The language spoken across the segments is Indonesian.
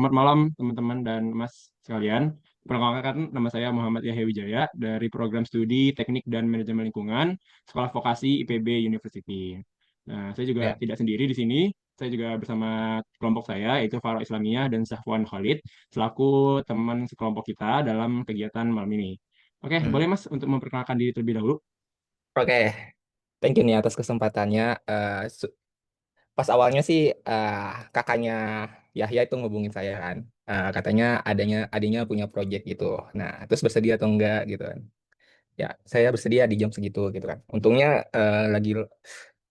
Selamat malam teman-teman dan Mas sekalian. Perkenalkan, nama saya Muhammad Yahya Wijaya dari program studi Teknik dan Manajemen Lingkungan Sekolah Vokasi IPB University. Nah, saya juga Ya. tidak sendiri di sini. Saya juga bersama kelompok saya, yaitu Faro Islamiyah dan Safwan Khalid, selaku teman sekelompok kita dalam kegiatan malam ini. Oke, Hmm. boleh Mas untuk memperkenalkan diri terlebih dahulu? Oke, thank you nih atas kesempatannya. Pas awalnya sih eh, kakaknya Yahya itu ngubungin saya kan. Katanya adanya punya project gitu. Nah, terus bersedia atau enggak gitu kan. Ya, saya bersedia di jam segitu gitu kan. Untungnya lagi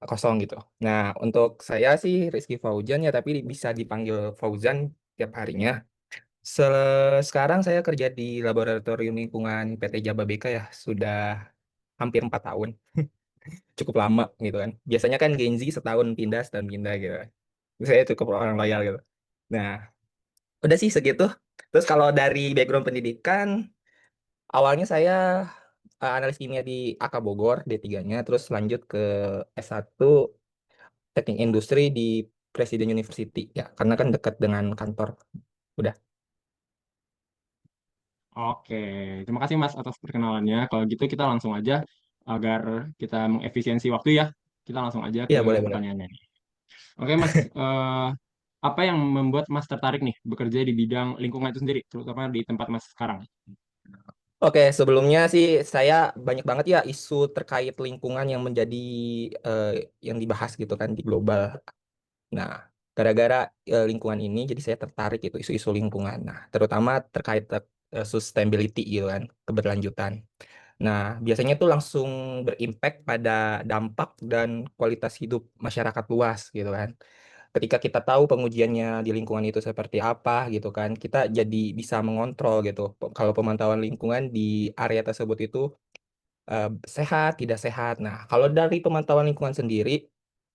kosong gitu. Nah, untuk saya sih Rizky Fauzan ya, tapi bisa dipanggil Fauzan tiap harinya. Sekarang saya kerja di Laboratorium Lingkungan PT Jababeka ya, sudah hampir 4 tahun. Cukup lama gitu kan. Biasanya kan Gen Z setahun pindah gitu kan. Saya cukup orang loyal gitu. Nah, udah sih segitu. Terus kalau dari background pendidikan, awalnya saya analis kimia di AK Bogor, D3-nya, terus lanjut ke S1 Teknik Industri di Presiden University ya, karena kan dekat dengan kantor. Udah. Oke, terima kasih Mas atas perkenalannya. Kalau gitu kita langsung aja agar kita mengefisiensi waktu ya. Kita langsung aja ke Iya, boleh, boleh. pertanyaannya. Oke Mas, apa yang membuat Mas tertarik nih bekerja di bidang lingkungan itu sendiri, terutama di tempat Mas sekarang? Oke, sebelumnya sih saya banyak banget ya isu terkait lingkungan yang menjadi eh, yang dibahas gitu kan di global. Nah, gara-gara lingkungan ini, jadi saya tertarik itu isu-isu lingkungan. Nah, terutama terkait sustainability gitu kan, keberlanjutan. Nah, biasanya itu langsung berimpact pada dampak dan kualitas hidup masyarakat luas gitu kan. Ketika kita tahu pengujiannya di lingkungan itu seperti apa gitu kan, kita jadi bisa mengontrol gitu. Kalau pemantauan lingkungan di area tersebut itu eh, sehat, tidak sehat. Nah, kalau dari pemantauan lingkungan sendiri,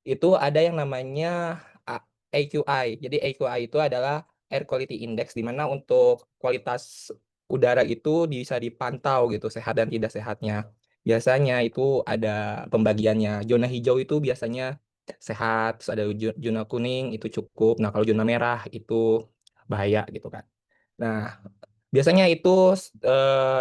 itu ada yang namanya A- AQI. Jadi AQI itu adalah Air Quality Index, di mana untuk kualitas udara itu bisa dipantau gitu, sehat dan tidak sehatnya. Biasanya itu ada pembagiannya. Zona hijau itu biasanya sehat, terus ada zona kuning itu cukup. Nah, kalau zona merah itu bahaya gitu kan. Nah, biasanya itu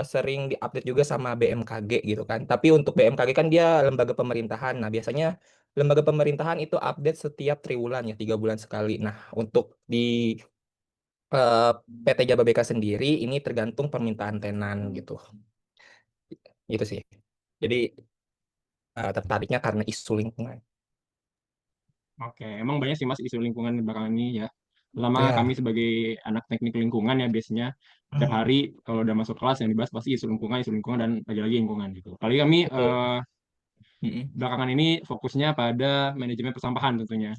sering diupdate juga sama BMKG gitu kan. Tapi untuk BMKG kan dia lembaga pemerintahan. Nah, biasanya lembaga pemerintahan itu update setiap triwulan ya, 3 bulan sekali. Nah, untuk di eh, PT Jababeka sendiri ini tergantung permintaan tenan gitu. Gitu sih. Jadi tertariknya karena isu lingkungan. Oke, emang banyak sih Mas isu lingkungan belakangan ini ya. Lama kami Ya. sebagai anak teknik lingkungan ya biasanya setiap hari kalau udah masuk kelas yang dibahas pasti isu lingkungan dan lagi-lagi lingkungan gitu. Kali kami Betul. Mm-mm. belakangan ini fokusnya pada manajemen persampahan tentunya.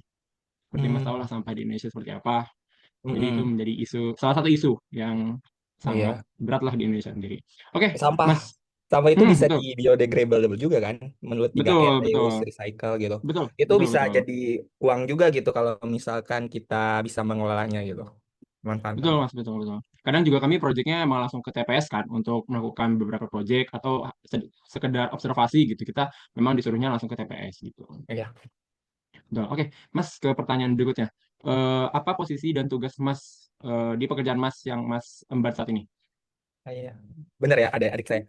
Seperti Mas tahu lah Hmm. sampah di Indonesia seperti apa. Jadi itu Mm-mm. menjadi salah satu isu yang sangat Iya. berat lah di Indonesia sendiri. Oke, Sampah Mas. sampah itu bisa di Betul, biodegradable juga kan, menurut 3R betul, betul, reuse recycle gitu. betul, Itu betul, bisa betul, jadi uang juga gitu kalau misalkan kita bisa mengelolanya gitu, manfaatkan. betul, Mas, betul, betul. Kadang juga kami proyeknya emang langsung ke TPS kan untuk melakukan beberapa proyek atau sekedar observasi gitu. Kita memang disuruhnya langsung ke TPS gitu. Iya. Betul. Oke, Mas, ke pertanyaan berikutnya. Apa posisi dan tugas Mas di pekerjaan Mas yang Mas emban saat ini? Iya. Bener ya, ada adik saya.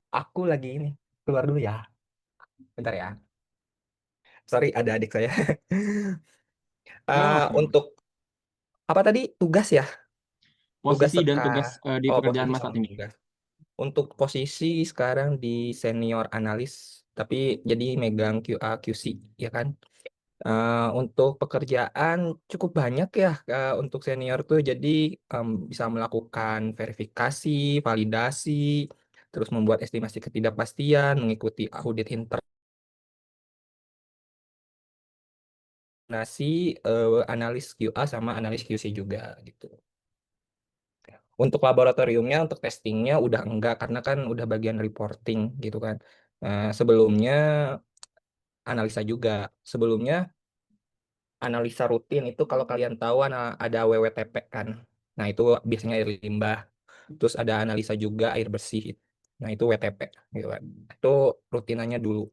Aku lagi ini keluar dulu ya. Bentar ya. Sorry, ada adik saya. Oke, Mas. Untuk apa tadi? Tugas ya? Tugas Posisi dan tugas di oh, pekerjaan posisi Mas sama saat ini. tugas. Untuk posisi sekarang di senior analis, tapi jadi megang QA QC ya kan. Untuk pekerjaan cukup banyak ya untuk senior tuh, jadi bisa melakukan verifikasi, validasi, terus membuat estimasi ketidakpastian, mengikuti audit internasi, analis QA sama analis QC juga gitu. Untuk laboratoriumnya, untuk testingnya udah enggak karena kan udah bagian reporting gitu kan. Sebelumnya analisa juga. Sebelumnya analisa rutin itu kalau kalian tahu ada WWTP kan. Nah, itu biasanya air limbah. Terus ada analisa juga air bersih. Nah, itu WTP gitu kan. Itu rutinannya dulu.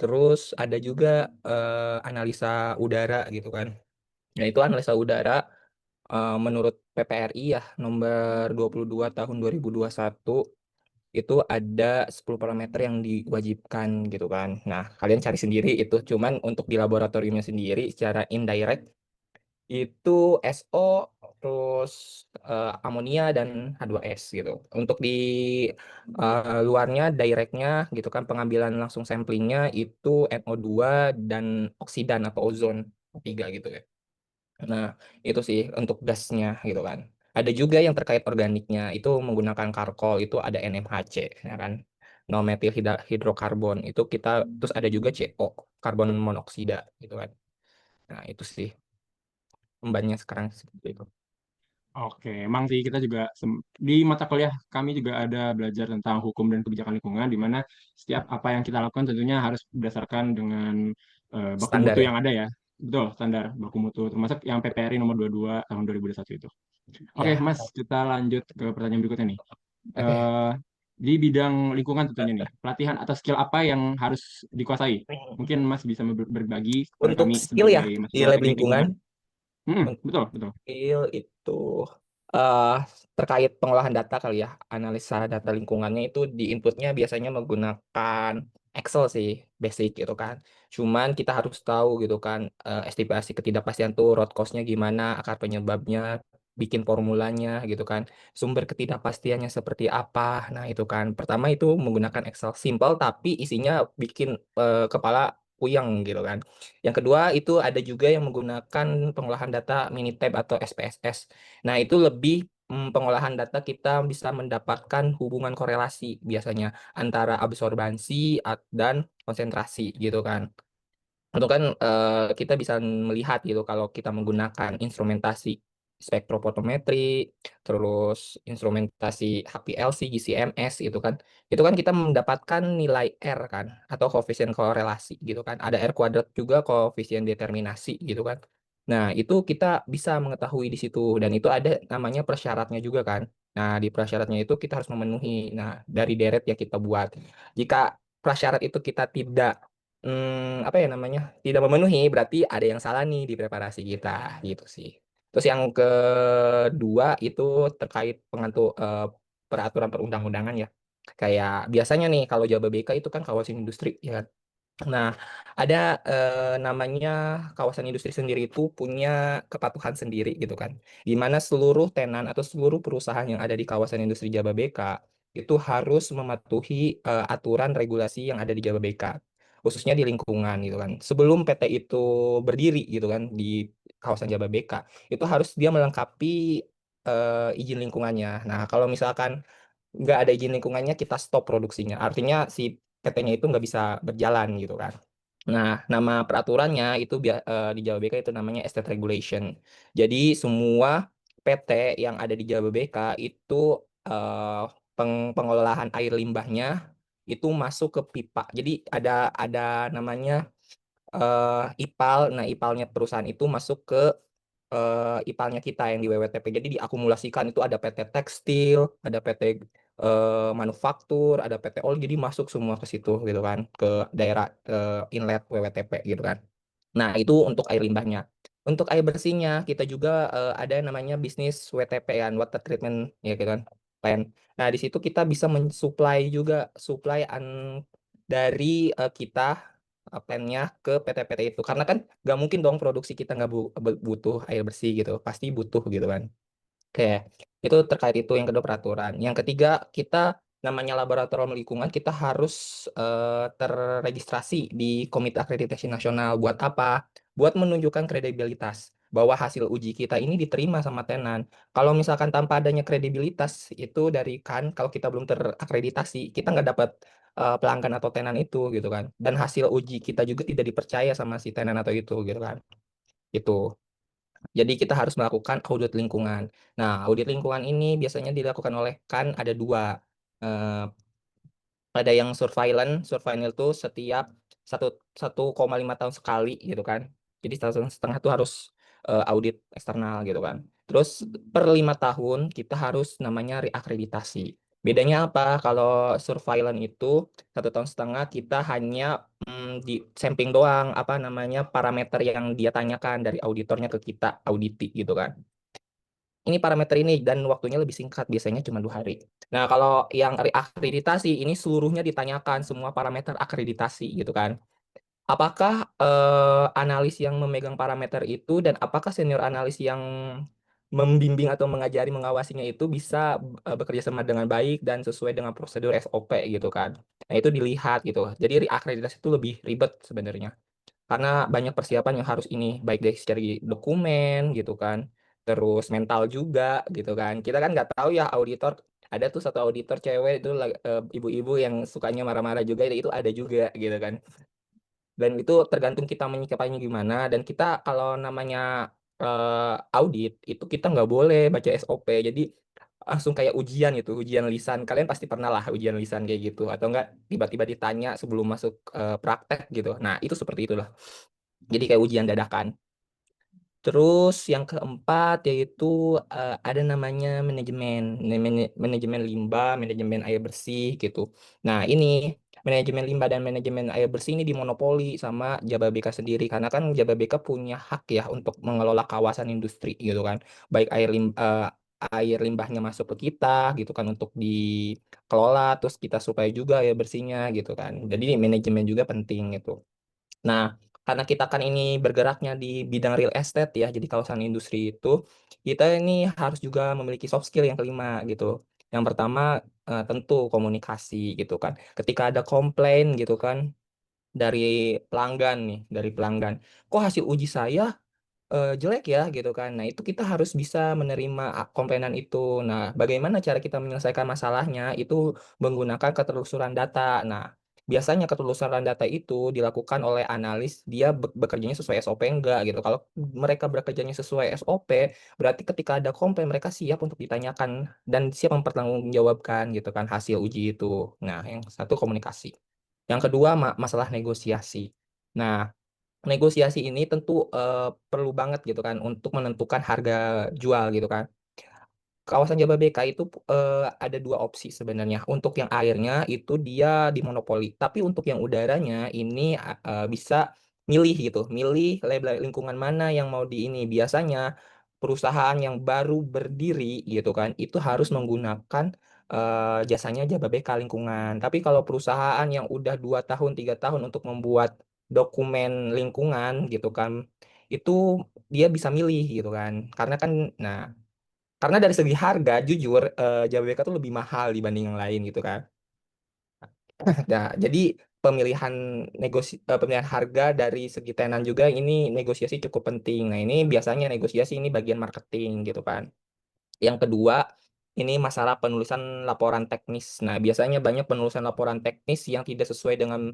Terus ada juga analisa udara gitu kan. Nah, itu analisa udara Menurut PPRI ya nomor 22 tahun 2021 itu ada 10 parameter yang diwajibkan gitu kan. Nah, kalian cari sendiri itu. Cuman untuk di laboratoriumnya sendiri secara indirect itu SO terus amonia dan H2S gitu. Untuk di luarnya directnya gitu kan pengambilan langsung samplingnya itu NO2 dan oksidan atau ozon tiga gitu ya. Nah, itu sih untuk gasnya gitu kan. Ada juga yang terkait organiknya itu menggunakan karkol itu ada NMHC ya kan. Non metil hidrokarbon itu kita terus ada juga CO karbon monoksida gitu kan. Nah, itu sih pembannya sekarang seperti itu. Oke, emang sih kita juga di mata kuliah kami juga ada belajar tentang hukum dan kebijakan lingkungan, di mana setiap apa yang kita lakukan tentunya harus berdasarkan dengan baku Standar mutu ya. yang ada ya. Betul, standar baku mutu, termasuk yang PPRI nomor 22 tahun 2021 itu. Oke, Ya, Mas, kita lanjut ke pertanyaan berikutnya nih. oke. Eh, di bidang lingkungan tentunya nih, pelatihan atau skill apa yang harus dikuasai? Mungkin Mas bisa berbagi kepada Untuk kami skill ya sebagai di mahasiswa lab teknik lingkungan. lingkungan. Betul, betul. Skill itu eh terkait pengolahan data kali ya, analisa data lingkungannya itu di inputnya biasanya menggunakan Excel sih, basic gitu kan. Cuman kita harus tahu gitu kan, estimasi ketidakpastian tuh root cause-nya gimana, akar penyebabnya, bikin formulanya gitu kan, sumber ketidakpastiannya seperti apa. Nah itu kan, pertama itu menggunakan Excel simple tapi isinya bikin kepala puyeng gitu kan. Yang kedua itu ada juga yang menggunakan pengolahan data Minitab atau SPSS. Nah, itu lebih pengolahan data kita bisa mendapatkan hubungan korelasi biasanya antara absorbansi dan konsentrasi gitu kan. Itu kan kita bisa melihat gitu kalau kita menggunakan instrumentasi spektrofotometri, terus instrumentasi HPLC, GCMS gitu kan. Itu kan kita mendapatkan nilai R kan atau koefisien korelasi gitu kan. Ada R kuadrat juga koefisien determinasi gitu kan. Nah, itu kita bisa mengetahui di situ dan itu ada namanya persyaratnya juga kan. Nah, di prasyaratnya itu kita harus memenuhi. Nah, dari deret yang kita buat. Jika prasyarat itu kita tidak apa ya namanya tidak memenuhi berarti ada yang salah nih di preparasi kita gitu sih. Terus yang kedua itu terkait peraturan perundang-undangan ya. Kayak biasanya nih kalau Jababeka itu kan kawasan industri ya kan. Nah, ada namanya kawasan industri sendiri itu punya kepatuhan sendiri gitu kan. Di mana seluruh tenan atau seluruh perusahaan yang ada di kawasan industri Jababeka itu harus mematuhi aturan regulasi yang ada di Jababeka, khususnya di lingkungan gitu kan. Sebelum PT itu berdiri gitu kan di kawasan Jababeka, itu harus dia melengkapi izin lingkungannya. Nah, kalau misalkan nggak ada izin lingkungannya kita stop produksinya. Artinya si PT-nya itu nggak bisa berjalan gitu kan. Nah, nama peraturannya itu di Jababeka itu namanya Estate Regulation. Jadi semua PT yang ada di Jababeka itu eh, pengelolaan air limbahnya itu masuk ke pipa. Jadi ada namanya IPAL. Nah, IPAL-nya perusahaan itu masuk ke IPAL-nya kita yang di WWTP. Jadi diakumulasikan itu ada PT Tekstil, ada PT Manufaktur, ada PT Oil, jadi masuk semua ke situ gitu kan, ke daerah inlet WWTP gitu kan. Nah, itu untuk air limbahnya. Untuk air bersihnya, kita juga ada yang namanya bisnis WTP kan, water treatment ya gitu kan, plan. Nah, di situ kita bisa mensuplai juga supply dari kita plannya ke PT-PT itu. Karena kan nggak mungkin dong produksi kita nggak butuh air bersih gitu, pasti butuh gitu kan. Oke, itu terkait itu yang kedua peraturan. Yang ketiga, kita namanya laboratorium lingkungan kita harus terregistrasi di Komite Akreditasi Nasional. Buat apa? Buat menunjukkan kredibilitas bahwa hasil uji kita ini diterima sama tenan. Kalau misalkan tanpa adanya kredibilitas itu dari kan, kalau kita belum terakreditasi, kita nggak dapat pelanggan atau tenan itu gitu kan. Dan hasil uji kita juga tidak dipercaya sama si tenan atau itu gitu kan. Itu. Jadi kita harus melakukan audit lingkungan. Nah, audit lingkungan ini biasanya dilakukan oleh kan ada dua. Eh, ada yang surveillance itu setiap satu 1,5 tahun sekali gitu kan. Jadi 1 tahun setengah itu harus audit eksternal gitu kan. Terus per 5 tahun kita harus namanya reakreditasi. Bedanya apa? Kalau surveillance itu 1 tahun setengah kita hanya di sampling doang apa namanya parameter yang dia tanyakan dari auditornya ke kita auditi gitu kan. ini parameter ini dan waktunya lebih singkat, biasanya cuma 2 hari. Nah, kalau yang reakreditasi ini seluruhnya ditanyakan semua parameter akreditasi gitu kan. Apakah analis yang memegang parameter itu dan apakah senior analis yang membimbing atau mengajari mengawasinya itu bisa bekerja sama dengan baik dan sesuai dengan prosedur SOP gitu kan. Nah, itu dilihat gitu. Jadi reakreditasi itu lebih ribet sebenarnya. Karena banyak persiapan yang harus ini, baik dari segi dokumen gitu kan, terus mental juga gitu kan. Kita kan nggak tahu ya auditor, ada tuh satu auditor cewek itu ibu-ibu yang sukanya marah-marah juga, itu ada juga gitu kan. Dan itu tergantung kita menyikapinya gimana. Dan kita kalau namanya audit itu kita nggak boleh baca SOP. Jadi langsung kayak ujian itu, ujian lisan. Kalian pasti pernah lah ujian lisan kayak gitu. Atau enggak tiba-tiba ditanya sebelum masuk praktek gitu. Nah, itu seperti itulah. Jadi kayak ujian dadakan. Terus yang keempat yaitu ada namanya manajemen limbah, manajemen air bersih gitu. Nah, ini manajemen limbah dan manajemen air bersih ini dimonopoli sama Jababeka sendiri karena kan Jababeka punya hak ya untuk mengelola kawasan industri gitu kan. Baik air limbahnya masuk ke kita gitu kan untuk dikelola, terus kita supaya juga air bersihnya gitu kan. Jadi manajemen juga penting gitu. Nah, karena kita kan ini bergeraknya di bidang real estate ya, jadi kawasan industri itu, kita ini harus juga memiliki soft skill yang kelima gitu. Yang pertama tentu komunikasi gitu kan. Ketika ada komplain gitu kan dari pelanggan nih, dari pelanggan, kok hasil uji saya jelek ya gitu kan. Nah, itu kita harus bisa menerima komplainan itu. Nah, bagaimana cara kita menyelesaikan masalahnya itu menggunakan ketelusuran data. Nah, biasanya ketelusuran data itu dilakukan oleh analis, dia bekerjanya sesuai SOP enggak gitu. Kalau mereka bekerjanya sesuai SOP, berarti ketika ada komplain mereka siap untuk ditanyakan dan siap mempertanggungjawabkan gitu kan hasil uji itu. Nah, yang satu komunikasi. Yang kedua masalah negosiasi. Nah, negosiasi ini tentu perlu banget gitu kan untuk menentukan harga jual gitu kan. Kawasan Jababeka itu ada dua opsi sebenarnya. Untuk yang airnya itu dia dimonopoli, tapi untuk yang udaranya ini bisa milih gitu, milih label lingkungan mana yang mau di ini. Biasanya perusahaan yang baru berdiri gitu kan, itu harus menggunakan jasanya Jababeka lingkungan. Tapi kalau perusahaan yang udah 2 tahun, 3 tahun untuk membuat dokumen lingkungan gitu kan, itu dia bisa milih gitu kan. Karena dari segi harga, jujur, Jababeka tuh lebih mahal dibanding yang lain gitu kan. Nah, jadi pemilihan harga dari segi tenan juga ini negosiasi cukup penting. Nah, ini biasanya negosiasi ini bagian marketing gitu kan. Yang kedua, ini masalah penulisan laporan teknis. Nah, biasanya banyak penulisan laporan teknis yang tidak sesuai dengan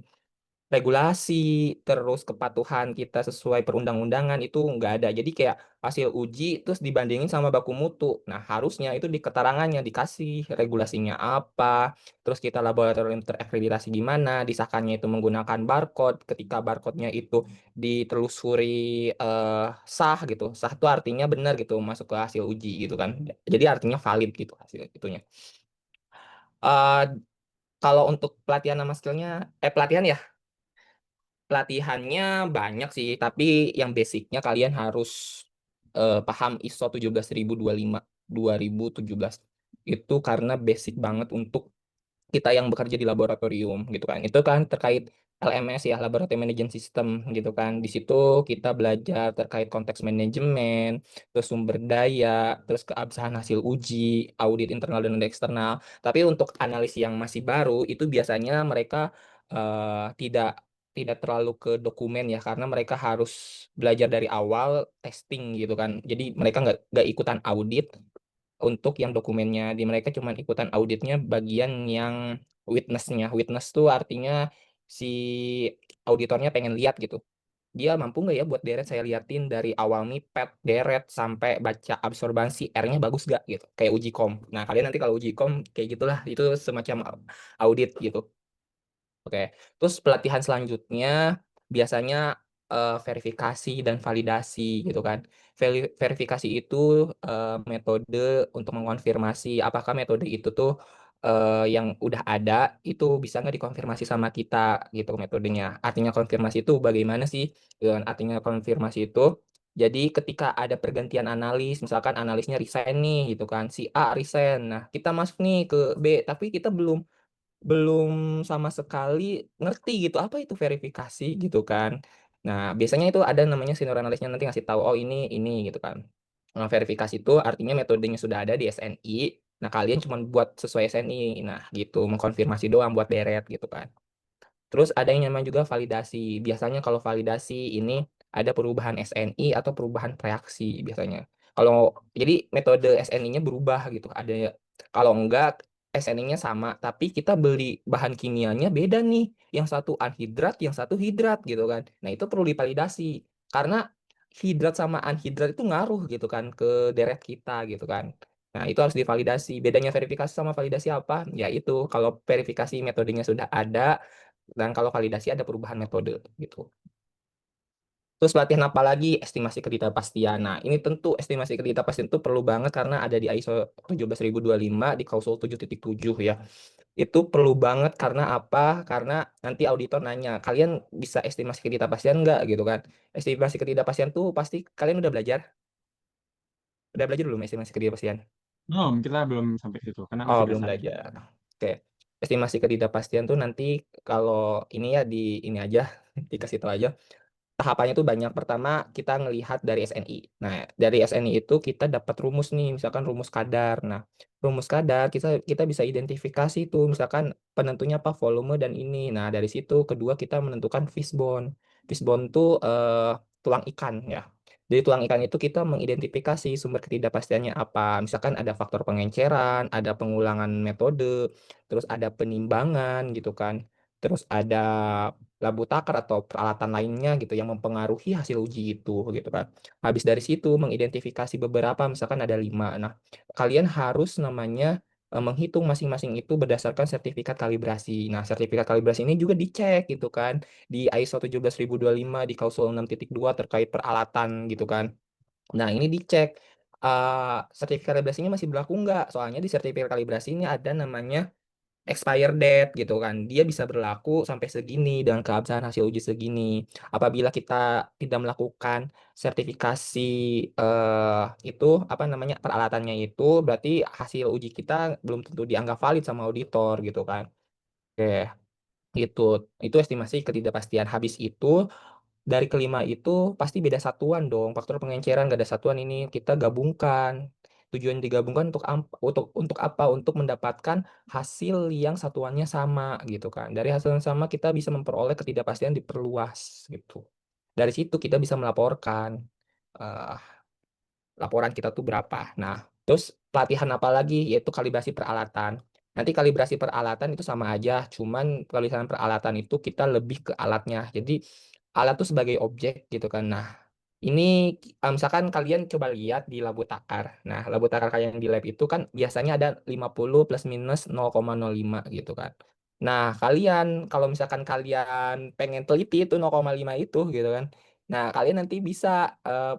regulasi, terus kepatuhan kita sesuai perundang-undangan itu nggak ada. Jadi kayak hasil uji terus dibandingin sama baku mutu. Nah, harusnya itu di keterangannya dikasih regulasinya apa, terus kita laboratorium terakreditasi gimana, disahkannya itu menggunakan barcode. Ketika barcode-nya itu ditelusuri sah gitu. Sah itu artinya benar gitu masuk ke hasil uji gitu kan. Jadi artinya valid gitu hasil itunya. Eh kalau untuk pelatihan nama skillnya, pelatihan ya. Pelatihannya banyak sih, tapi yang basicnya kalian harus paham ISO 17025 2017. Itu karena basic banget untuk kita yang bekerja di laboratorium gitu kan. Itu kan terkait LMS ya, Laboratory Management System gitu kan. Di situ kita belajar terkait konteks manajemen, terus sumber daya, terus keabsahan hasil uji, audit internal dan eksternal. Tapi untuk analis yang masih baru itu biasanya mereka tidak tidak terlalu ke dokumen ya karena mereka harus belajar dari awal testing gitu kan. Jadi mereka nggak ikutan audit untuk yang dokumennya di mereka cuma ikutan auditnya bagian yang witnessnya. Witness tuh artinya si auditornya pengen lihat gitu, dia mampu nggak ya buat deret saya liatin dari awal mipet deret sampai baca absorbansi R-nya bagus gak gitu kayak uji kom. Nah, kalian nanti kalau uji kom kayak gitulah, itu semacam audit gitu. Oke, terus pelatihan selanjutnya biasanya verifikasi dan validasi gitu kan. Verifikasi itu metode untuk mengonfirmasi apakah metode itu tuh yang udah ada itu bisa nggak dikonfirmasi sama kita gitu metodenya. Artinya konfirmasi itu bagaimana sih? Artinya konfirmasi itu Jadi ketika ada pergantian analis, misalkan analisnya resign nih gitu kan, si A resign. Nah, kita masuk nih ke B, tapi kita belum belum sama sekali ngerti gitu apa itu verifikasi gitu kan. Nah, biasanya itu ada namanya senior analisnya nanti ngasih tahu oh ini gitu kan. Nah, verifikasi itu artinya metodenya sudah ada di SNI. Nah, kalian cuma buat sesuai SNI. Nah, gitu, mengkonfirmasi doang buat beret gitu kan. Terus ada yang namanya juga validasi. Biasanya kalau validasi ini ada perubahan SNI atau perubahan reaksi biasanya. Kalau jadi metode SNI-nya berubah gitu. Ada kalau enggak SNI-nya sama, tapi kita beli bahan kimianya beda nih. Yang satu anhidrat, yang satu hidrat gitu kan. Nah, itu perlu divalidasi. Karena hidrat sama anhidrat itu ngaruh gitu kan ke deret kita gitu kan. Nah, itu harus divalidasi. Bedanya verifikasi sama validasi apa? Ya itu, kalau verifikasi metodenya sudah ada, dan kalau validasi ada perubahan metode gitu. Terus pelatihan apa lagi? Estimasi ketidakpastian. Nah, ini tentu estimasi ketidakpastian itu perlu banget karena ada di ISO 17025 di klausul 7.7 ya. Itu perlu banget karena apa? Karena nanti auditor nanya, kalian bisa estimasi ketidakpastian nggak gitu kan? Estimasi ketidakpastian tuh pasti kalian udah belajar? Udah belajar belum estimasi ketidakpastian? Belum, kita belum sampai ke situ karena Oh, masih belum dasar. belajar. Oke. Estimasi ketidakpastian tuh nanti kalau ini ya di ini aja dikasih tahu aja. Tahapannya tuh banyak. Pertama, kita ngelihat dari SNI. Nah, dari SNI itu kita dapat rumus nih, misalkan rumus kadar. Nah, rumus kadar kita kita bisa identifikasi tuh, misalkan penentunya apa volume dan ini. Nah, dari situ kedua kita menentukan fishbone. Fishbone tuh tulang ikan ya. Jadi tulang ikan itu kita mengidentifikasi sumber ketidakpastiannya apa. Misalkan ada faktor pengenceran, ada pengulangan metode, terus ada penimbangan gitu kan. Terus ada labu takar atau peralatan lainnya gitu yang mempengaruhi hasil uji itu gitu kan. Habis dari situ mengidentifikasi beberapa misalkan ada 5. Nah, kalian harus namanya menghitung masing-masing itu berdasarkan sertifikat kalibrasi. Nah, sertifikat kalibrasi ini juga dicek gitu kan di ISO 17025 di klausul 6.2 terkait peralatan gitu kan. Nah, ini dicek sertifikat kalibrasinya masih berlaku nggak? Soalnya di sertifikat kalibrasi ini ada namanya expire date gitu kan. Dia bisa berlaku sampai segini dengan keabsahan hasil uji segini. Apabila kita tidak melakukan sertifikasi itu apa namanya peralatannya itu berarti hasil uji kita belum tentu dianggap valid sama auditor gitu kan. Oke, gitu. Itu estimasi ketidakpastian. Habis itu dari kelima itu pasti beda satuan dong. Faktor pengenceran gak ada satuan ini kita gabungkan. Tujuan digabungkan untuk apa? Untuk mendapatkan hasil yang satuannya sama gitu kan. Dari hasil yang sama kita bisa memperoleh ketidakpastian diperluas gitu. Dari situ kita bisa melaporkan eh, laporan kita tuh berapa. Nah, terus pelatihan apa lagi? Yaitu kalibrasi peralatan. Nanti kalibrasi peralatan itu sama aja, cuman kalibrasi peralatan itu kita lebih ke alatnya. Jadi alat tuh sebagai objek gitu kan. Nah, ini misalkan kalian coba lihat di labu takar. Nah, labu takar kalian di lab itu kan biasanya ada 50 plus minus 0,05 gitu kan. Nah, kalian kalau misalkan kalian pengen teliti itu 0,5 itu gitu kan. Nah, kalian nanti bisa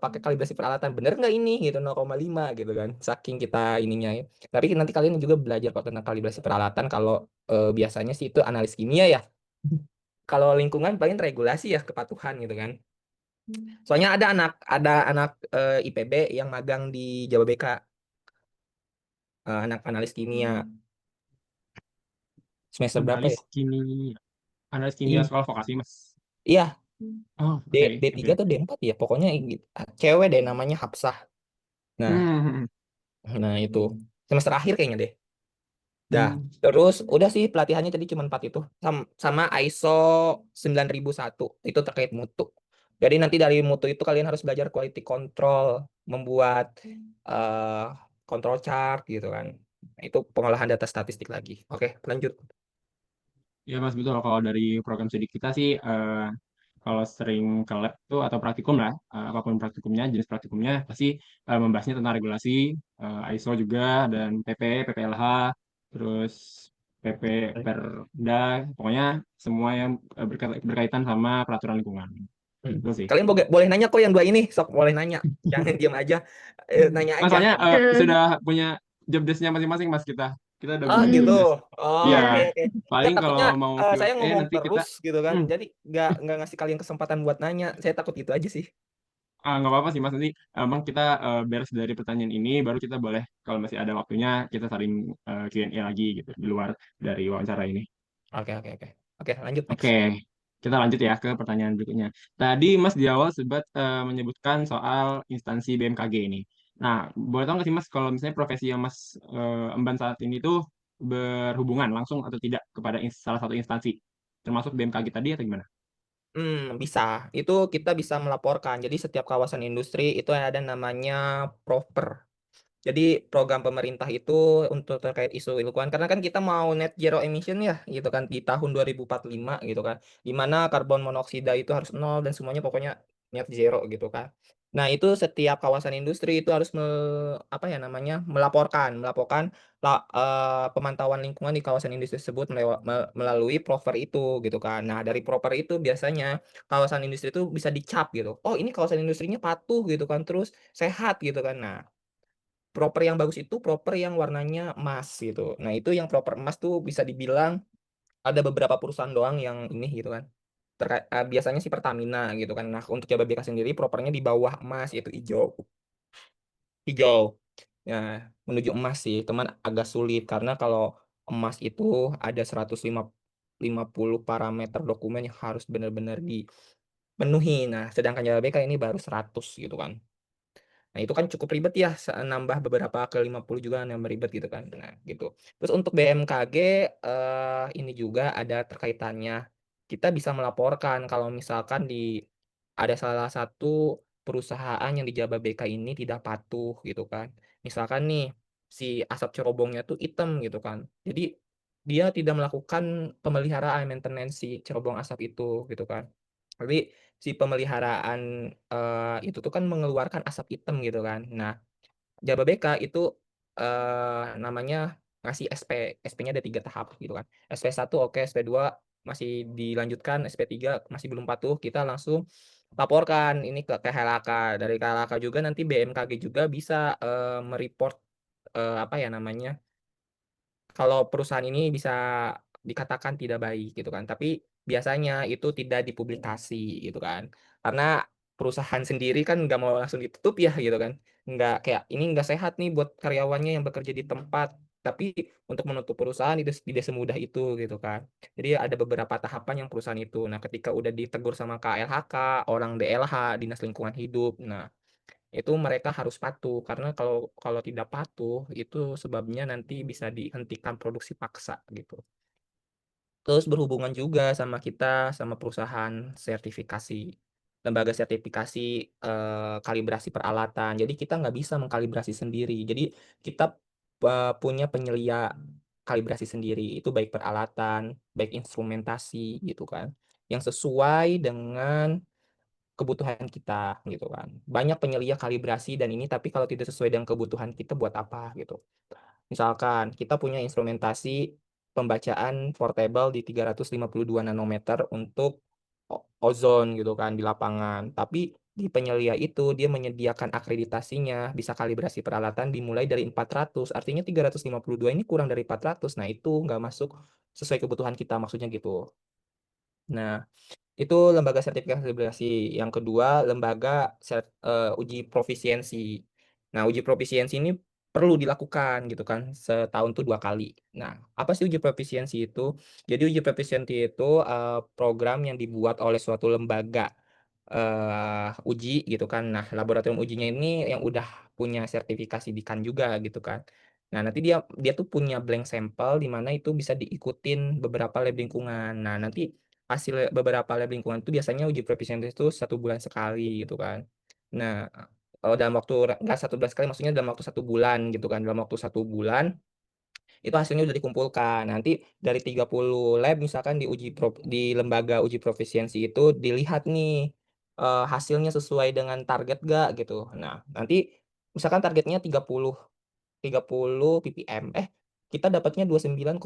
pakai kalibrasi peralatan. Bener nggak ini gitu 0,5 gitu kan. Saking kita ininya ya. Tapi nanti kalian juga belajar kok tentang kalibrasi peralatan kalau biasanya sih itu analis kimia ya. Kalau lingkungan paling regulasi ya kepatuhan gitu kan. Soalnya ada anak IPB yang magang di Jababeka, anak analis kimia semester berapa Analis ya? kimia, analis kimia Iya, soal vokasi, Mas. iya, Oh, D oke, D3 oke. atau D4 ya, pokoknya cewek deh namanya Hafsah. Nah, Hmm, nah itu semester akhir kayaknya deh. Dah, hmm. terus udah sih pelatihannya tadi cuma 4 itu. Sama ISO 9001 itu terkait mutu. Jadi nanti dari mutu itu kalian harus belajar quality control, membuat eh control chart gitu kan. Itu pengolahan data statistik lagi. Oke, lanjut. Ya Mas betul kalau dari program studi kita sih kalau sering ke lab tuh atau praktikum lah apapun praktikumnya jenis praktikumnya pasti membahasnya tentang regulasi ISO juga dan PP PPLH terus PP Perda pokoknya semua yang berkaitan sama peraturan lingkungan itu sih. Kalian boleh nanya kok yang dua ini, sok boleh nanya. Jangan diam aja. Nanya aja. Masalahnya sudah punya job desk-nya masing-masing Mas kita udah Oh punya gitu. job desk. Oh Iya, oke oke. Nggak paling kalau takutnya mau saya Q&A ngomong nanti kita terus gitu kan. hmm, Jadi nggak ngasih kalian kesempatan buat nanya. Saya takut itu aja sih. Nggak apa-apa sih Mas, nanti emang kita beres dari pertanyaan ini, baru kita boleh kalau masih ada waktunya kita saling Q&A lagi gitu di luar dari wawancara ini. Oke, oke, oke. Oke, lanjut Oke, next. kita lanjut ya ke pertanyaan berikutnya. Tadi Mas di awal sempat menyebutkan soal instansi BMKG ini. Nah, boleh tahu nggak sih Mas kalau misalnya profesi yang Mas emban saat ini tuh berhubungan langsung atau tidak kepada salah satu instansi, termasuk BMKG tadi atau gimana? Bisa. Itu kita bisa melaporkan. Jadi setiap kawasan industri itu ada namanya proper. Jadi program pemerintah itu untuk terkait isu lingkungan, karena kan kita mau net zero emission ya, gitu kan, di tahun 2045 gitu kan, di mana karbon monoksida itu harus nol dan semuanya pokoknya net zero gitu kan. Nah itu setiap kawasan industri itu harus apa ya namanya, melaporkan pemantauan lingkungan di kawasan industri tersebut melalui proper itu gitu kan. Nah dari proper itu biasanya kawasan industri itu bisa dicap gitu. Oh ini kawasan industrinya patuh gitu kan, terus sehat gitu kan. Nah proper yang bagus itu proper yang warnanya emas gitu. Nah, itu yang proper emas tuh bisa dibilang ada beberapa perusahaan doang yang ini gitu kan. Biasanya sih Pertamina gitu kan. Nah, untuk Jababeka sendiri propernya di bawah emas yaitu hijau. Hijau. Ya, menuju emas sih, teman agak sulit karena kalau emas itu ada 150 parameter dokumen yang harus benar-benar dipenuhi. Nah, sedangkan Jababeka ini baru 100 gitu kan. Nah, itu kan cukup ribet ya, nambah beberapa ke 50 juga nambah ribet gitu kan. Nah, gitu. Terus untuk BMKG ini juga ada terkaitannya. Kita bisa melaporkan kalau misalkan ada salah satu perusahaan yang di Jababeka ini tidak patuh gitu kan. Misalkan nih si asap cerobongnya tuh hitam gitu kan. Jadi dia tidak melakukan pemeliharaan maintenance si cerobong asap itu gitu kan. Tapi si pemeliharaan itu tuh kan mengeluarkan asap hitam gitu kan. Nah, Jababeka itu namanya ngasih SP. SP-nya ada 3 tahap gitu kan. SP 1 oke, SP 2 masih dilanjutkan, SP 3 masih belum patuh, kita langsung laporkan ini ke KLHK. Dari KLHK juga nanti BMKG juga bisa mereport apa ya namanya, kalau perusahaan ini bisa dikatakan tidak baik gitu kan. Tapi biasanya itu tidak dipublikasi gitu kan. Karena perusahaan sendiri kan nggak mau langsung ditutup ya gitu kan. Nggak kayak ini nggak sehat nih buat karyawannya yang bekerja di tempat. Tapi untuk menutup perusahaan itu tidak semudah itu gitu kan. Jadi ada beberapa tahapan yang perusahaan itu. Nah, ketika udah ditegur sama KLHK, orang DLH, Dinas Lingkungan Hidup. Nah, itu mereka harus patuh karena kalau kalau tidak patuh itu sebabnya nanti bisa dihentikan produksi paksa gitu. Terus berhubungan juga sama kita sama perusahaan sertifikasi, lembaga sertifikasi kalibrasi peralatan. Jadi kita nggak bisa mengkalibrasi sendiri. Jadi kita punya penyelia kalibrasi sendiri. Itu baik peralatan, baik instrumentasi gitu kan. Yang sesuai dengan kebutuhan kita gitu kan. Banyak penyelia kalibrasi dan ini tapi kalau tidak sesuai dengan kebutuhan kita buat apa gitu. Misalkan kita punya instrumentasi pembacaan portable di 352 nanometer untuk ozon gitu kan di lapangan. Tapi di penyelia itu dia menyediakan akreditasinya bisa kalibrasi peralatan dimulai dari 400. Artinya 352 ini kurang dari 400. Nah, itu nggak masuk sesuai kebutuhan kita maksudnya gitu. Nah, itu lembaga sertifikasi kalibrasi. Yang kedua, lembaga uji profisiensi. Nah, uji profisiensi ini perlu dilakukan gitu kan, setahun tuh 2 kali. Nah, apa sih uji profisiensi itu? Jadi uji profisiensi itu program yang dibuat oleh suatu lembaga uji gitu kan. Nah, laboratorium ujinya ini yang udah punya sertifikasi di kan juga gitu kan. Nah, nanti dia dia tuh punya blank sampel di mana itu bisa diikutin beberapa lab lingkungan. Nah, nanti hasil beberapa lab lingkungan itu biasanya uji proficiency itu 1 bulan sekali gitu kan. Nah, dalam waktu nggak 1 bulan sekali, maksudnya dalam waktu 1 bulan gitu kan. Dalam waktu 1 bulan itu hasilnya udah dikumpulkan. Nanti dari 30 lab misalkan di lembaga uji profisiensi itu dilihat nih hasilnya sesuai dengan target gak gitu. Nah, nanti misalkan targetnya 30 ppm. Kita dapatnya 29,8.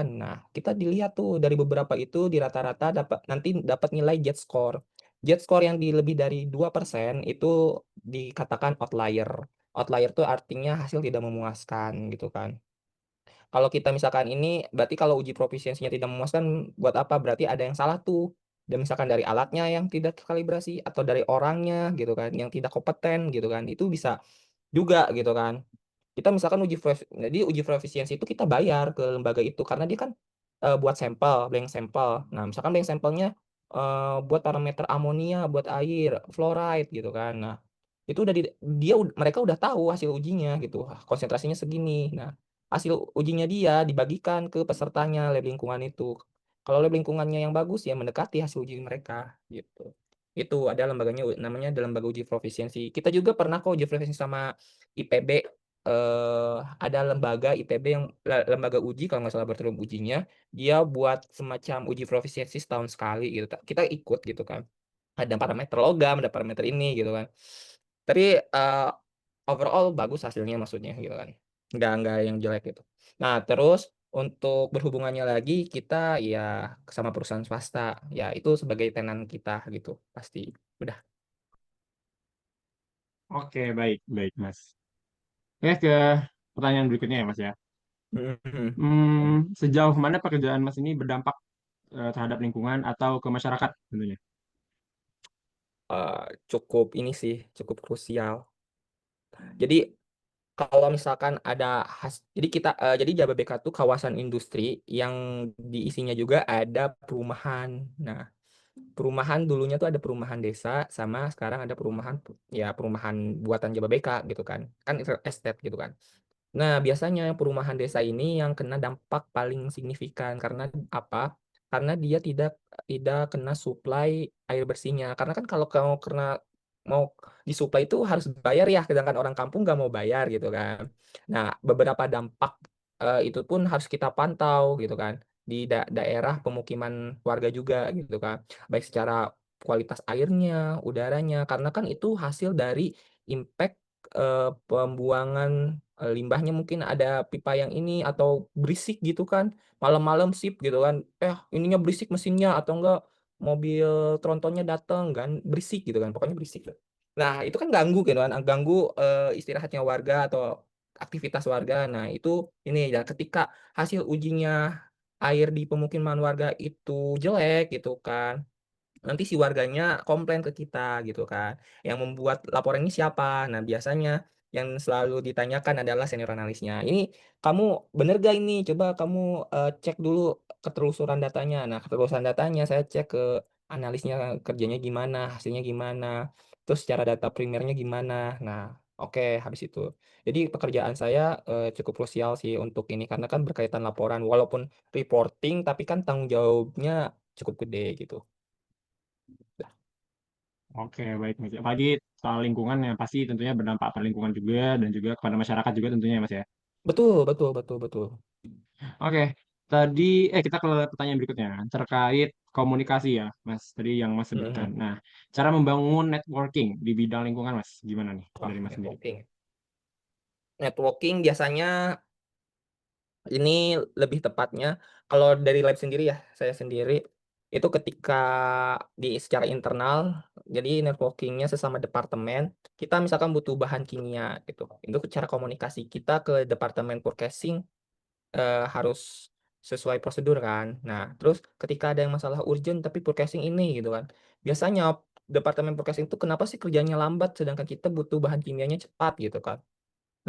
Nah, kita dilihat tuh dari beberapa itu di rata-rata dapat nilai jet score. Jet score yang di lebih dari 2% itu dikatakan outlier. Outlier tuh artinya hasil tidak memuaskan gitu kan. Kalau kita misalkan ini berarti kalau uji profisiensinya tidak memuaskan buat apa? Berarti ada yang salah tuh. Dan misalkan dari alatnya yang tidak terkalibrasi atau dari orangnya gitu kan, yang tidak kompeten gitu kan, itu bisa juga gitu kan. Kita misalkan jadi uji proficiency itu kita bayar ke lembaga itu karena dia kan buat sampel, blank sampel. Nah, misalkan blank sampelnya buat parameter amonia, buat air, fluoride gitu kan. Nah, itu udah mereka udah tahu hasil ujinya gitu. Ah, konsentrasinya segini. Nah, hasil ujinya dia dibagikan ke pesertanya lab lingkungan itu. Kalau lab lingkungannya yang bagus ya mendekati hasil uji mereka gitu. Itu ada lembaganya namanya ada lembaga uji profisiensi. Kita juga pernah kok uji profisiensi sama IPB, ada lembaga IPB yang lembaga uji kalau nggak salah laboratorium ujinya, dia buat semacam uji profisiensi setahun sekali gitu. Kita ikut gitu kan. Ada parameter logam, ada parameter ini gitu kan. Tapi overall bagus hasilnya maksudnya gitu kan. Nggak yang jelek gitu. Nah, terus untuk berhubungannya lagi kita ya sama perusahaan swasta, ya itu sebagai tenan kita gitu pasti. Udah. Oke, baik, baik, Mas. Oke, ke pertanyaan berikutnya ya, Mas ya. Mhm. Sejauh mana pekerjaan Mas ini berdampak terhadap lingkungan atau ke masyarakat tentunya? Cukup ini sih, cukup krusial. Jadi kalau misalkan ada jadi Jababeka tuh kawasan industri yang diisinya juga ada perumahan. Nah, perumahan dulunya tuh ada perumahan desa sama sekarang ada perumahan buatan Jababeka gitu kan. Kan estate gitu kan. Nah, biasanya perumahan desa ini yang kena dampak paling signifikan karena apa? Karena dia tidak tidak kena suplai air bersihnya. Karena kan kalau kamu kena mau disuplai itu harus bayar ya, sedangkan orang kampung nggak mau bayar gitu kan. Nah, beberapa dampak itu pun harus kita pantau gitu kan di daerah pemukiman warga juga gitu kan. Baik secara kualitas airnya, udaranya, karena kan itu hasil dari impact pembuangan limbahnya mungkin ada pipa yang ini atau berisik gitu kan malam-malam sip gitu kan ininya berisik mesinnya atau enggak mobil trontonnya datang kan berisik gitu kan pokoknya berisik. Nah itu kan ganggu gitu kan ganggu istirahatnya warga atau aktivitas warga. Nah itu ini ya ketika hasil ujinya air di pemukiman warga itu jelek gitu kan nanti si warganya komplain ke kita gitu kan. Yang membuat laporan ini siapa? Nah, biasanya yang selalu ditanyakan adalah senior analisnya. Ini kamu bener gak ini? Coba kamu cek dulu ketelusuran datanya. Nah, ketelusuran datanya saya cek ke analisnya kerjanya gimana, hasilnya gimana, terus secara data primernya gimana. Nah, oke, habis itu. Jadi pekerjaan saya cukup krusial sih untuk ini karena kan berkaitan laporan walaupun reporting tapi kan tanggung jawabnya cukup gede gitu. Oke, baik, Mas. Apalagi soal lingkungan yang pasti tentunya berdampak pada lingkungan juga dan juga kepada masyarakat juga tentunya ya, Mas ya. Betul, betul, betul, betul. Oke, tadi kita ke pertanyaan berikutnya terkait komunikasi ya, Mas. Tadi yang Mas sebutkan. Mhm. Nah, cara membangun networking di bidang lingkungan, Mas, gimana nih Wah, dari Mas sendiri? networking. Networking biasanya ini lebih tepatnya kalau dari lab sendiri ya, saya sendiri itu ketika secara internal, jadi networkingnya sesama departemen, kita misalkan butuh bahan kimia gitu. Itu cara komunikasi kita ke departemen purchasing harus sesuai prosedur kan. Nah, terus ketika ada yang masalah urgent tapi purchasing ini gitu kan. Biasanya departemen purchasing itu kenapa sih kerjanya lambat sedangkan kita butuh bahan kimianya cepat gitu kan.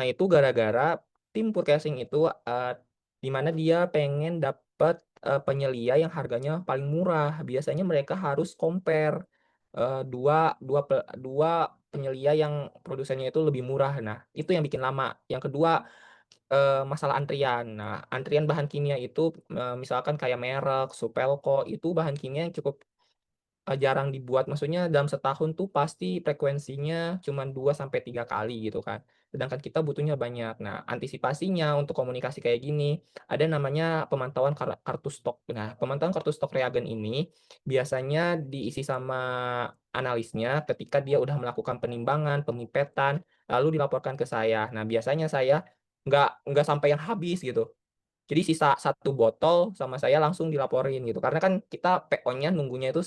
Nah, itu gara-gara tim purchasing itu di mana dia pengen dapat penyelia yang harganya paling murah. Biasanya mereka harus compare dua, dua penyelia yang produsennya itu lebih murah. Nah, itu yang bikin lama. Yang kedua, masalah antrian. Nah, antrian bahan kimia itu misalkan kayak Merek, Supelco, itu bahan kimia yang cukup jarang dibuat. Maksudnya dalam setahun tuh pasti frekuensinya cuma 2 sampai 3 kali gitu kan. Sedangkan kita butuhnya banyak. Nah, antisipasinya untuk komunikasi kayak gini ada namanya pemantauan kartu stok. Nah, pemantauan kartu stok reagen ini biasanya diisi sama analisnya ketika dia udah melakukan penimbangan, pemipetan, lalu dilaporkan ke saya. Nah, biasanya saya nggak sampai yang habis gitu. Jadi sisa satu botol sama saya langsung dilaporin gitu. Karena kan kita PO-nya nunggunya itu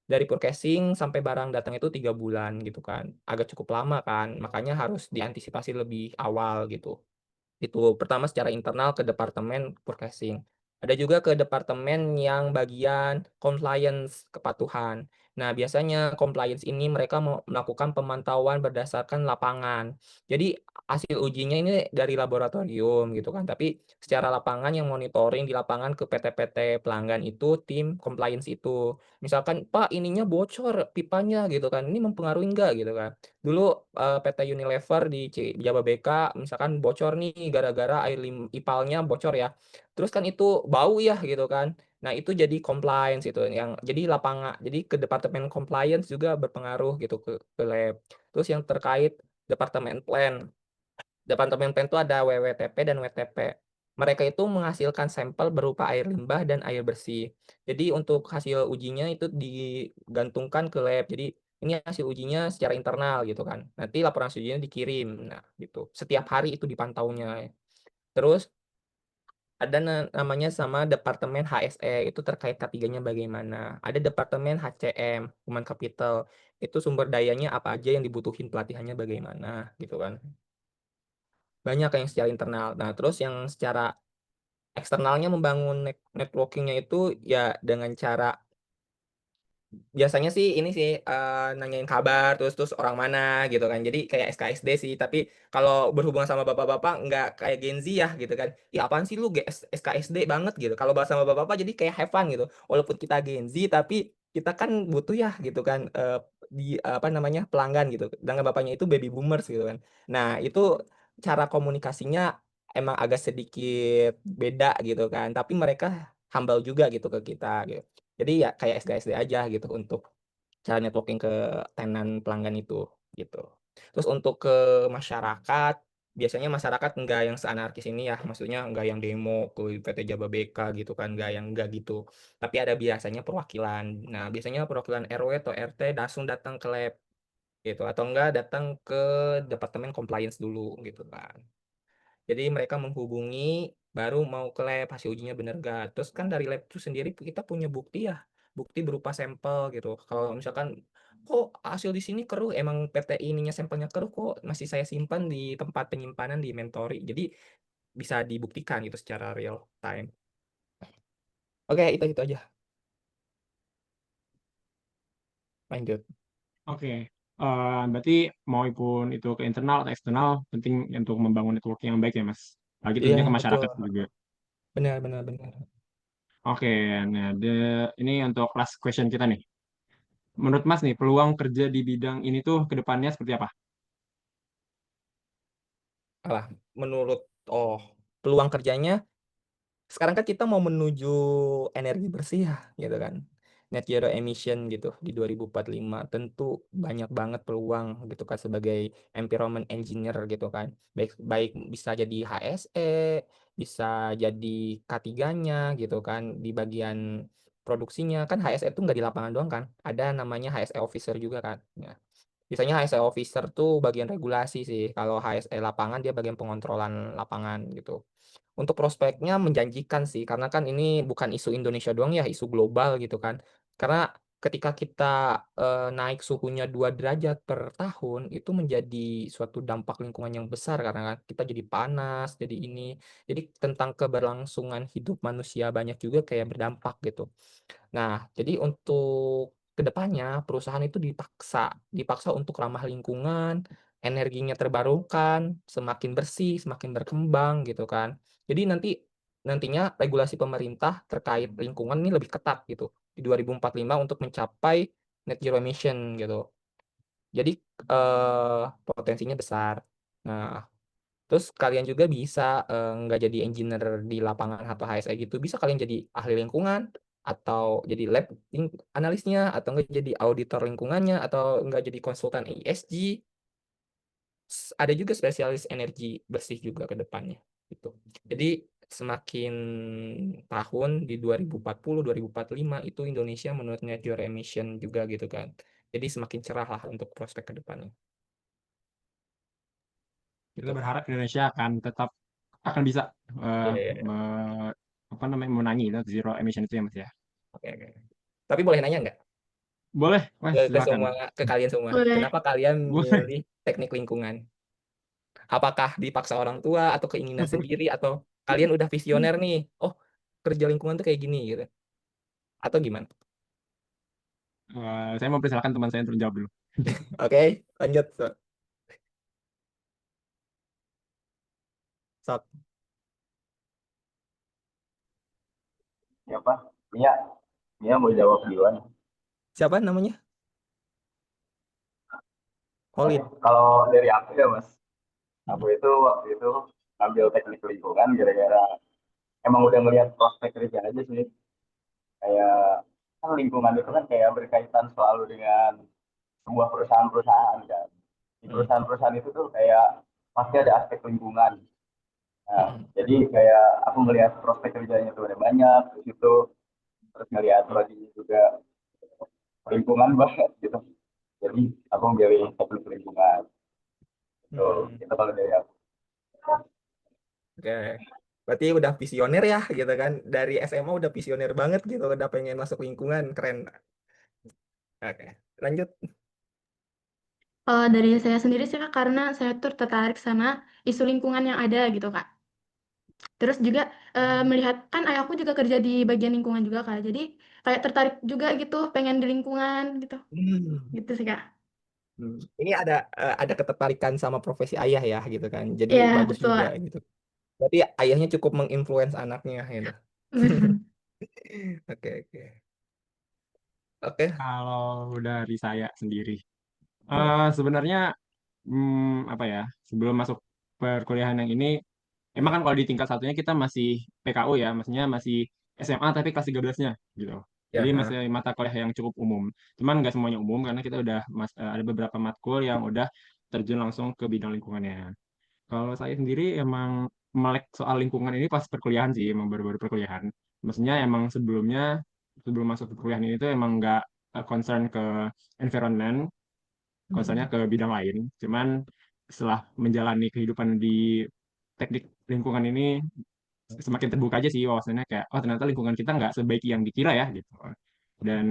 dari purchasing sampai barang datang itu 3 bulan gitu kan. Agak cukup lama kan. Makanya harus diantisipasi lebih awal gitu. Itu pertama secara internal ke departemen purchasing. Ada juga ke departemen yang bagian compliance kepatuhan. Nah, biasanya compliance ini mereka mau melakukan pemantauan berdasarkan lapangan. Jadi hasil ujinya ini dari laboratorium gitu kan, tapi secara lapangan yang monitoring di lapangan ke PT-PT pelanggan itu tim compliance itu. Misalkan, "Pak, ininya bocor pipanya," gitu kan, "ini mempengaruhi enggak?" Gitu kan. Dulu, PT Unilever di Jababeka misalkan bocor nih gara-gara air ipalnya bocor ya. Terus kan itu bau ya gitu kan. Nah, itu jadi compliance itu yang jadi jadi ke departemen compliance juga berpengaruh gitu ke lab. Terus yang terkait departemen plan. Departemen plan itu ada WWTP dan WTP. Mereka itu menghasilkan sampel berupa air limbah dan air bersih. Jadi untuk hasil ujinya itu digantungkan ke lab. Jadi ini hasil ujinya secara internal gitu kan. Nanti laporan hasil ujinya dikirim. Nah, gitu. Setiap hari itu dipantaunya. Terus ada namanya sama departemen HSE, itu terkait K3-nya bagaimana. Ada departemen HCM, Human Capital, itu sumber dayanya apa aja yang dibutuhin pelatihannya bagaimana, gitu kan. Banyak yang secara internal. Nah, terus yang secara eksternalnya membangun networking-nya itu ya dengan cara biasanya sih ini sih, nanyain kabar, terus terus orang mana gitu kan. Jadi kayak SKSD sih, tapi kalau berhubungan sama bapak-bapak nggak kayak Gen Z ya gitu kan. "Ih, apaan sih lu SKSD banget," gitu. Kalau bahas sama bapak-bapak jadi kayak have fun gitu. Walaupun kita Gen Z, tapi kita kan butuh ya gitu kan, apa namanya, pelanggan gitu. Sedangkan bapaknya itu baby boomers gitu kan. Nah, itu cara komunikasinya emang agak sedikit beda gitu kan, tapi mereka humble juga gitu ke kita gitu. Jadi ya kayak SKSD aja gitu untuk cara networking ke tenan pelanggan itu, gitu. Terus untuk ke masyarakat, biasanya masyarakat enggak yang seanarkis ini ya, maksudnya enggak yang demo ke PT Jababeka gitu kan, enggak gitu. Tapi ada biasanya perwakilan. Nah, biasanya perwakilan RW atau RT langsung datang ke lab gitu, atau enggak datang ke departemen compliance dulu gitu kan. Jadi mereka menghubungi, baru mau ke lab, hasil ujinya bener nggak. Terus kan dari lab itu sendiri kita punya bukti ya, bukti berupa sampel gitu. Kalau misalkan, kok hasil di sini keruh, emang PT ininya sampelnya keruh kok masih saya simpan di tempat penyimpanan di Mentori. Jadi bisa dibuktikan gitu secara real time. Oke, itu aja. Lanjut. Oke, berarti maupun itu ke internal atau eksternal, penting untuk membangun networking yang baik ya, Mas. Lagi Iya, tentunya ke betul. masyarakat juga. Benar, benar, benar. Oke, nah ini untuk last question kita nih. Menurut Mas nih, peluang kerja di bidang ini tuh ke depannya seperti apa? Alah, menurut, oh, peluang kerjanya sekarang kan kita mau menuju energi bersih ya, gitu kan. Net zero emission gitu di 2045. Tentu banyak banget peluang gitu kan sebagai environment engineer gitu kan. Baik baik bisa jadi HSE, bisa jadi K3-nya gitu kan di bagian produksinya. Kan HSE itu nggak di lapangan doang kan. Ada namanya HSE officer juga kan. Ya. Biasanya HSE officer tuh bagian regulasi sih. Kalau HSE lapangan dia bagian pengontrolan lapangan gitu. Untuk prospeknya menjanjikan sih, karena kan ini bukan isu Indonesia doang ya, isu global gitu kan. Karena ketika kita naik suhunya 2 derajat per tahun, itu menjadi suatu dampak lingkungan yang besar karena kan kita jadi panas, jadi ini. Jadi tentang keberlangsungan hidup manusia banyak juga kayak berdampak gitu. Nah, jadi untuk kedepannya perusahaan itu dipaksa untuk ramah lingkungan, energinya terbarukan, semakin bersih, semakin berkembang gitu kan. Jadi nantinya regulasi pemerintah terkait lingkungan ini lebih ketat gitu di 2045 untuk mencapai net zero emission gitu. Jadi potensinya besar. Nah, terus kalian juga bisa, nggak jadi engineer di lapangan atau HSE gitu, bisa kalian jadi ahli lingkungan, atau jadi lab analisnya, atau enggak jadi auditor lingkungannya, atau enggak jadi konsultan ESG. Ada juga spesialis energi bersih juga ke depannya, gitu. Jadi semakin tahun di 2040, 2045 itu Indonesia menurut net zero emission juga gitu kan. Jadi semakin cerah lah untuk prospek ke depannya, Kita gitu. berharap Indonesia akan tetap akan bisa Iya, eh, iya, iya. apa namanya menangi net zero emission itu ya Mas ya. Oke, oke. Tapi boleh nanya nggak? Boleh, Mas, Ke silakan. semua, ke kalian semua. Boleh. Kenapa kalian Boleh. milih teknik lingkungan? Apakah dipaksa orang tua atau keinginan sendiri atau kalian udah visioner nih? Oh, kerja lingkungan tuh kayak gini gitu. Atau gimana? Saya mau persilakan teman saya untuk jawab dulu. Oke, lanjut. Sok. Siapa? Mia, Mia mau jawab duluan. Siapa namanya? Oke, Holid. kalau dari aku ya Mas, aku itu waktu itu ambil teknik lingkungan gara-gara emang udah ngelihat prospek kerja aja sih. Kayak kan lingkungan itu kan kayak berkaitan selalu dengan sebuah perusahaan-perusahaan kan. Di Hmm. perusahaan-perusahaan itu tuh kayak pasti ada aspek lingkungan. Nah, Hmm. jadi kayak aku melihat prospek kerjanya tuh ada banyak di situ, terus ngelihat lagi juga lingkungan banget gitu. Jadi aku memilih teknik lingkungan. Hmm. Itu kalau dari aku. Oke. Berarti udah visioner ya gitu kan. Dari SMA udah visioner banget gitu, udah pengen masuk lingkungan, keren. Oke. Lanjut. Kalau dari saya sendiri sih Kak, karena saya tuh tertarik sama isu lingkungan yang ada gitu Kak. Terus juga melihat kan ayahku juga kerja di bagian lingkungan juga Kak. Jadi kayak tertarik juga gitu, pengen di lingkungan gitu. Hmm. Gitu sih Kak. Ini ada ketertarikan sama profesi ayah ya gitu kan. Jadi Iya, bagus betul juga Kak. gitu. Berarti ayahnya cukup menginfluence anaknya gitu. Benar. Oke, oke. Oke. Kalau dari saya sendiri, Ya. sebenarnya apa ya, sebelum masuk perkuliahan yang ini, emang Ya. kan kalau di tingkat satunya kita masih PKU ya, maksudnya masih SMA tapi kelas 13-nya gitu. Ya, Jadi masih ha. mata kuliah yang cukup umum. Cuman nggak semuanya umum karena kita udah ada beberapa matkul yang udah terjun langsung ke bidang lingkungannya. Kalau saya sendiri emang melek soal lingkungan ini pas perkuliahan sih, emang baru-baru perkuliahan. Maksudnya emang sebelumnya, sebelum masuk perkuliahan ini tuh emang nggak concern ke environment, concernnya Hmm. ke bidang lain. Cuman setelah menjalani kehidupan di teknik lingkungan ini, semakin terbuka aja sih wawasannya kayak, oh ternyata lingkungan kita nggak sebaik yang dikira ya gitu. Dan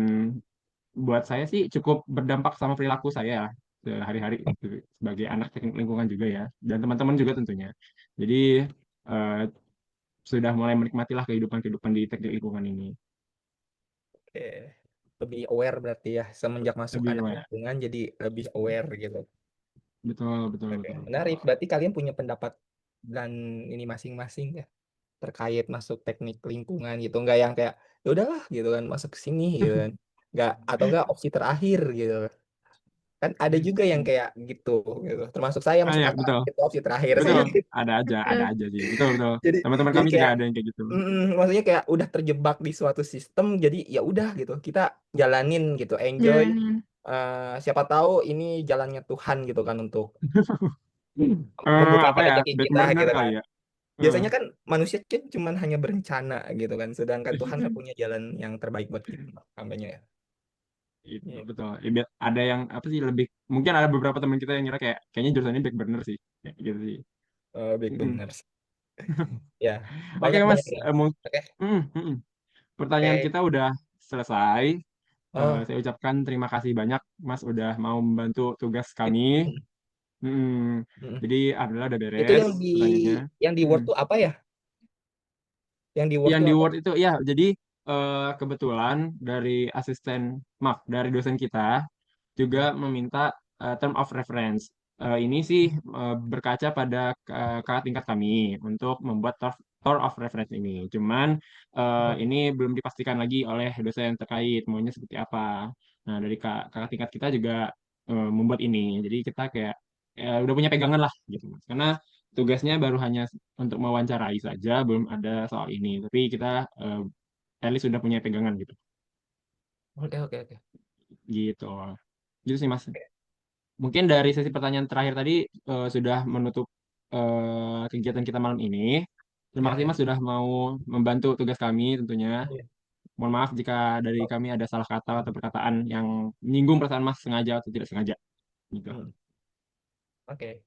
buat saya sih cukup berdampak sama perilaku saya sehari-hari gitu, sebagai anak teknik lingkungan juga ya, dan teman-teman juga tentunya. Jadi eh, sudah mulai menikmatilah kehidupan-kehidupan di teknik lingkungan ini. Oke. Lebih aware berarti ya semenjak masuk Lebih anak aware. lingkungan jadi lebih aware gitu. Betul, betul, Oke, betul. menarik. Berarti kalian punya pendapat dan ini masing-masing ya terkait masuk teknik lingkungan gitu. Nggak yang kayak ya udahlah gitu kan masuk ke sini gitu kan. Nggak atau enggak opsi terakhir gitu. Kan ada juga yang kayak gitu gitu. Termasuk saya Ah masuk ya, kakak betul. itu opsi terakhir sih. Betul. Ada Betul. aja sih. Betul, betul. Jadi Teman-teman jadi kami juga kayak ada yang kayak gitu. maksudnya kayak udah terjebak di suatu sistem jadi ya udah gitu. Kita jalanin gitu, enjoy. Jalanin. Siapa tahu ini jalannya Tuhan gitu kan untuk membukakan Apa ya? rezeki Back kita burner gitu kali kan. ya. Eh, Biasanya kan manusia kan cuman hanya berencana gitu kan, sedangkan Tuhan kan punya jalan yang terbaik buat kita, kampanye ya. itu Iya. betul. Ada yang apa sih lebih, mungkin ada beberapa teman kita yang ngira kayak kayaknya jurusan ini back burner sih. Kayak gitu sih. Baik Mm-mm. benar. Ya, Oke banyak Mas, banyak ya. Oke. pertanyaan Oke. kita udah selesai. Oh, Saya ucapkan terima kasih banyak Mas udah mau membantu tugas kami. Mm-mm. mm. Jadi alhamdulillah udah Itu beres pertanyaannya. yang di Mm. Word tuh apa ya? Yang di Word Yang tuh di apa? Word itu ya, jadi kebetulan dari asisten, maaf, dari dosen kita juga Hmm. meminta term of reference. Ini sih berkaca pada kakak tingkat kami untuk membuat tour of reference ini. Cuman Hmm. ini belum dipastikan lagi oleh dosen terkait maunya seperti apa. Nah, dari kakak tingkat kita juga membuat ini. Jadi kita kayak udah punya pegangan lah gitu, Mas. Karena tugasnya baru hanya untuk mewawancarai saja, belum ada soal ini. Tapi kita at least sudah punya pegangan gitu. Oke, oke, oke. Gitu. Gitu sih, Mas. Mungkin dari sesi pertanyaan terakhir tadi sudah menutup kegiatan kita malam ini. Terima Ya, kasih ya. Mas sudah mau membantu tugas kami tentunya. Iya. Mohon maaf jika dari kami ada salah kata atau perkataan yang menyinggung perasaan Mas sengaja atau tidak sengaja. Gitu. Hmm. Oke.